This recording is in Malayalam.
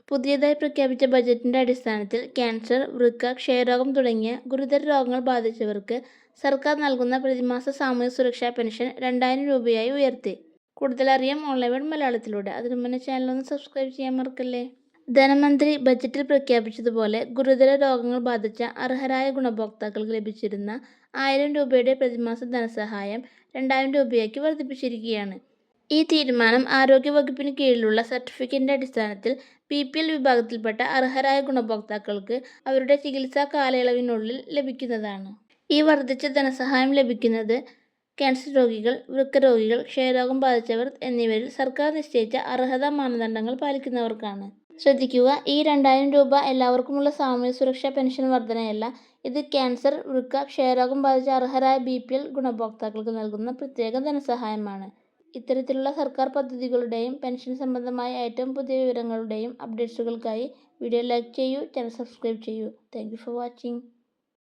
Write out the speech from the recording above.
പുതിയതായി പ്രഖ്യാപിച്ച ബജറ്റിന്റെ അടിസ്ഥാനത്തിൽ ക്യാൻസർ, വൃക്ക, ക്ഷയരോഗം തുടങ്ങിയ ഗുരുതര രോഗങ്ങൾ ബാധിച്ചവർക്ക് സർക്കാർ നൽകുന്ന പ്രതിമാസ സാമൂഹ്യ സുരക്ഷാ പെൻഷൻ 2000 രൂപയായി ഉയർത്തി. കൂടുതലറിയാം ഓൺലൈൻ വേഡ് മലയാളത്തിലൂടെ. അതിനു മുന്നേ ചാനൽ സബ്സ്ക്രൈബ് ചെയ്യാൻ മറക്കല്ലേ. ധനമന്ത്രി ബജറ്റിൽ പ്രഖ്യാപിച്ചതുപോലെ ഗുരുതര രോഗങ്ങൾ ബാധിച്ച അർഹരായ ഗുണഭോക്താക്കൾക്ക് ലഭിച്ചിരുന്ന 1000 രൂപയുടെ പ്രതിമാസ ധനസഹായം 2000 രൂപയാക്കി വർദ്ധിപ്പിച്ചിരിക്കുകയാണ്. ഈ തീരുമാനം ആരോഗ്യവകുപ്പിന് കീഴിലുള്ള സർട്ടിഫിക്കറ്റിന്റെ അടിസ്ഥാനത്തിൽ BPL വിഭാഗത്തിൽപ്പെട്ട അർഹരായ ഗുണഭോക്താക്കൾക്ക് അവരുടെ ചികിത്സാ കാലയളവിനുള്ളിൽ ലഭിക്കുന്നതാണ്. ഈ വർദ്ധിച്ച ധനസഹായം ലഭിക്കുന്നത് ക്യാൻസർ രോഗികൾ, വൃക്ക രോഗികൾ, ക്ഷയരോഗം ബാധിച്ചവർ എന്നിവരിൽ സർക്കാർ നിശ്ചയിച്ച അർഹതാ മാനദണ്ഡങ്ങൾ പാലിക്കുന്നവർക്കാണ്. ശ്രദ്ധിക്കുക, ഈ 2000 രൂപ എല്ലാവർക്കുമുള്ള സാമൂഹ്യ സുരക്ഷാ പെൻഷൻ വർധനയല്ല. ഇത് ക്യാൻസർ, വൃക്ക, ക്ഷയരോഗം ബാധിച്ച അർഹരായ BPL ഗുണഭോക്താക്കൾക്ക് നൽകുന്ന പ്രത്യേക ധനസഹായമാണ്. ഇത്തരത്തിലുള്ള സർക്കാർ പദ്ധതികളുടെയും പെൻഷൻ സംബന്ധമായ ഏറ്റവും പുതിയ വിവരങ്ങളുടെയും അപ്ഡേറ്റ്സുകൾക്കായി വീഡിയോ ലൈക്ക് ചെയ്യൂ, ചാനൽ സബ്സ്ക്രൈബ് ചെയ്യൂ. Thank you for watching.